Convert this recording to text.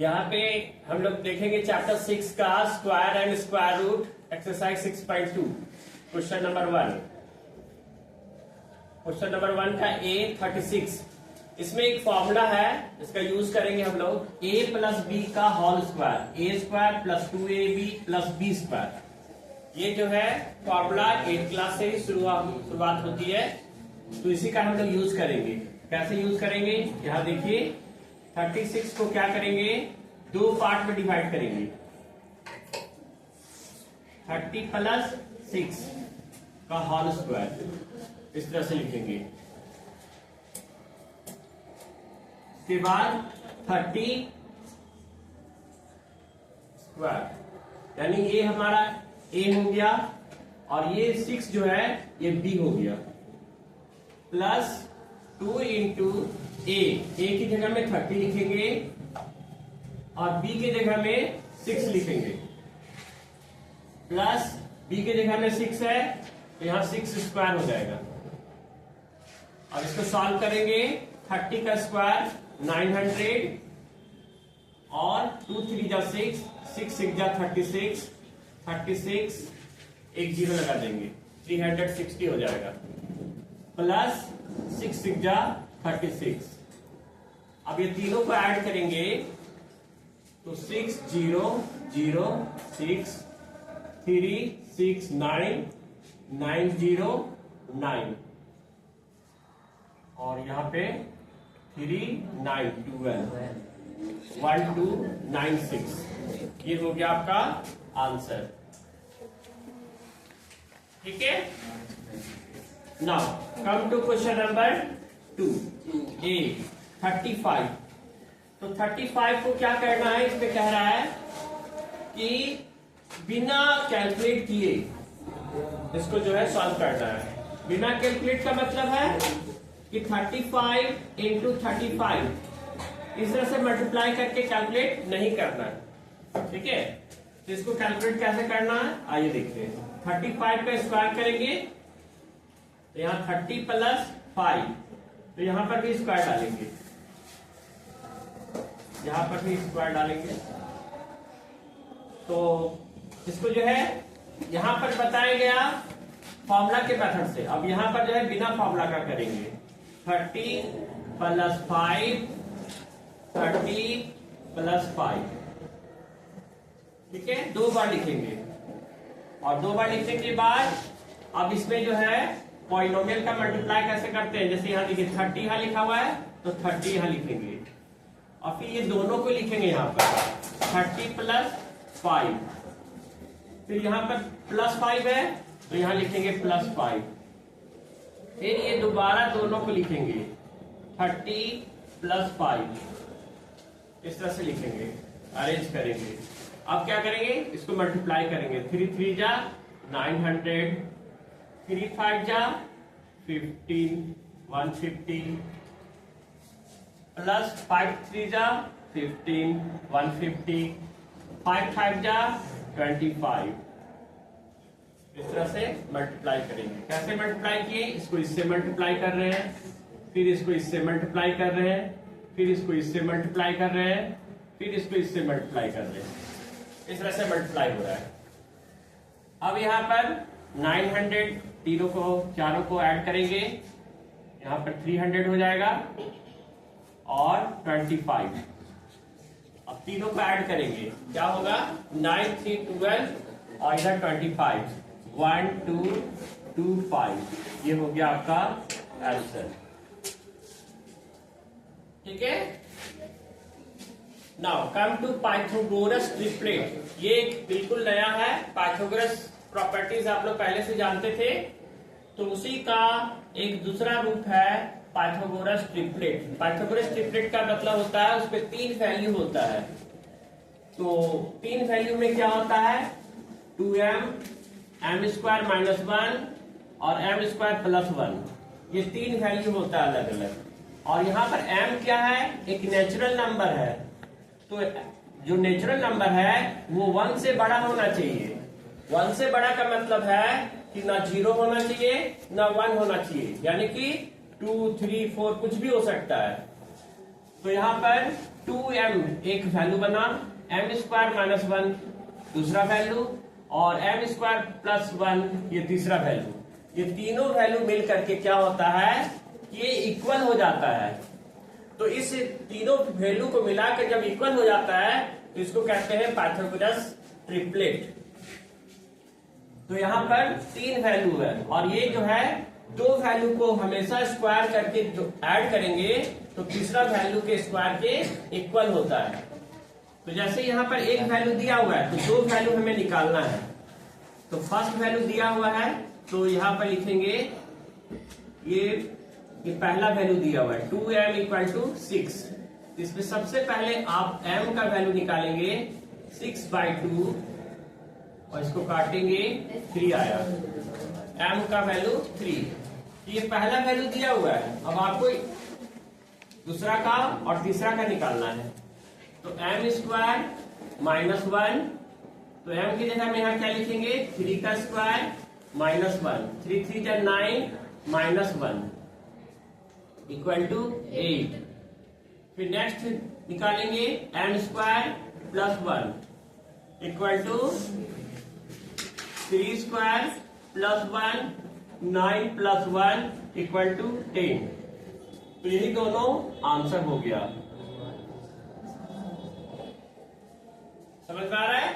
यहाँ पे हम लोग देखेंगे चैप्टर 6 का square and square root exercise 6.2 question number 1। Question number 1 का A36। इसमें एक फॉर्मूला है, इसका यूज करेंगे हम लोग a प्लस बी का whole square, A square plus 2ab plus B square. ये जो है फॉर्मूला 8th क्लास से ही शुरुआत होती है, तो इसी का हम लोग यूज करेंगे। कैसे यूज करेंगे, यहाँ देखिए 36 को क्या करेंगे, दो पार्ट में डिवाइड करेंगे। 30 प्लस 6 का होल स्क्वायर इस तरह से लिखेंगे। इसके बाद 30 स्क्वायर, यानी ये हमारा a हो गया और ये 6 जो है ये b हो गया, प्लस 2 इंटू a की जगह में 30 लिखेंगे और b की जगह में 6 लिखेंगे, प्लस b की जगह में 6 है तो यहां 6 स्क्वायर हो जाएगा। और इसको सॉल्व करेंगे, 30 का स्क्वायर 900 और 2 3 जा 6, 6 6 जा 36, 36 एक जीरो लगा देंगे, 360 हो जाएगा, प्लस 6 6 जा 36। अब ये तीनों को ऐड करेंगे तो 6 0 0 6 3 6 9 9 0 9 और यहाँ पे 3 9 12 1 2 9 6। ये हो गया आपका आंसर। ठीक है, now come to question number 2 A 35। तो 35 को क्या करना है, इसमें कह रहा है कि बिना कैलकुलेट किए इसको जो है सॉल्व करना है। बिना कैलकुलेट का मतलब है कि 35 इंटू 35 इस तरह से मल्टीप्लाई करके कैलकुलेट नहीं करना है। ठीक है, तो इसको कैलकुलेट कैसे करना है आइए देखते हैं। 35 का स्क्वायर करेंगे तो यहाँ 30 प्लस 5, तो यहां पर भी स्क्वायर डालेंगे, यहां पर भी स्क्वायर डालेंगे। तो इसको जो है यहां पर बताया गया फॉर्मूला के मेथड से, अब यहां पर जो है बिना फॉर्मूला का करेंगे। 30 प्लस 5, 30 प्लस 5। ठीक है, दो बार लिखेंगे और दो बार लिखने के बाद अब इसमें जो है पॉलिनोमियल का मल्टीप्लाई कैसे करते हैं, जैसे यहाँ देखिए 30 यहाँ लिखा हुआ है तो 30 यहाँ लिखेंगे और फिर ये दोनों को लिखेंगे यहाँ पर 30 प्लस 5, फिर यहाँ पर प्लस 5 है तो यहाँ लिखेंगे प्लस 5, फिर ये दोबारा दोनों को लिखेंगे 30 प्लस 5 इस तरह से लिखेंगे, अरेंज करेंगे। अब क्या करेंगे, इसको मल्टीप्लाई करेंगे। 3 3 जा 900, 3 5 जा 15 150, प्लस 5 3 जा 15 150, 5 5 जा 25। इस तरह से मल्टीप्लाई करेंगे। कैसे मल्टीप्लाई किए, इसको इससे मल्टीप्लाई कर रहे हैं, फिर इसको इससे मल्टीप्लाई कर रहे हैं, फिर इसको इससे मल्टीप्लाई कर रहे हैं, फिर इसको इससे मल्टीप्लाई कर रहे हैं। इस तरह से मल्टीप्लाई हो रहा है। अब यहाँ पर 900 तीनों को चारों को ऐड करेंगे, यहाँ पर 300 हो जाएगा और 25। अब तीनों को ऐड करेंगे, क्या होगा, 9 3 12 और इधर 25 1 2 2 5। ये हो गया आपका आंसर। ठीक है, now come to Pythagoras triplet. ये बिल्कुल नया है, पाइथागोरस प्रॉपर्टीज आप लोग पहले से जानते थे, तो उसी का एक दूसरा रूप है पाइथागोरस ट्रिपलेट। पाइथागोरस ट्रिपलेट का मतलब होता है उसपे 3 वैल्यू होता है। तो 3 वैल्यू में क्या होता है, 2m, m स्क्वायर माइनस 1 और m स्क्वायर प्लस 1। ये 3 वैल्यू होता है अलग अलग। और यहाँ पर m क्या है, एक नेचुरल नंबर है, तो जो नेचुरल नंबर है वो 1 से बड़ा होना चाहिए। 1 से बड़ा का मतलब है कि ना 0 होना चाहिए ना 1 होना चाहिए, यानी कि 2 3 4 कुछ भी हो सकता है। तो यहाँ पर 2m एक वैल्यू बना, m स्क्वायर माइनस 1 दूसरा वैल्यू, और m स्क्वायर प्लस 1 ये तीसरा वैल्यू। ये तीनों वैल्यू मिल करके क्या होता है, ये इक्वल हो जाता है। तो इस तीनों वैल्यू को मिलाकर जब इक्वल हो जाता है तो इसको कहते हैं पाइथागोरस ट्रिपलेट। तो यहाँ पर 3 वैल्यू है, और ये जो है 2 वैल्यू को हमेशा स्क्वायर करके जो ऐड करेंगे तो तीसरा वैल्यू के स्क्वायर के इक्वल होता है। तो जैसे यहाँ पर एक वैल्यू दिया हुआ है तो 2 वैल्यू हमें निकालना है। तो फर्स्ट वैल्यू दिया हुआ है तो यहाँ पर लिखेंगे ये पहला वैल्यू दिया हुआ है 2m इक्वल टू 6। इसमें सबसे पहले आप m का वैल्यू निकालेंगे 6/2 और इसको काटेंगे 3 आया, m का वैल्यू 3। ये पहला वैल्यू दिया हुआ है, अब आपको दूसरा का और तीसरा का निकालना है। तो m स्क्वायर माइनस 1, तो m की जगह में यहाँ क्या लिखेंगे 3 का स्क्वायर माइनस 1, 3 3 जा 9 माइनस 1 इक्वल टू 8। फिर नेक्स्ट निकालेंगे m square plus 1 equal to 3 square plus 1 9 plus 1 equal to 10। तो यही दोनों आंसर हो गया। समझ में आ रहा है?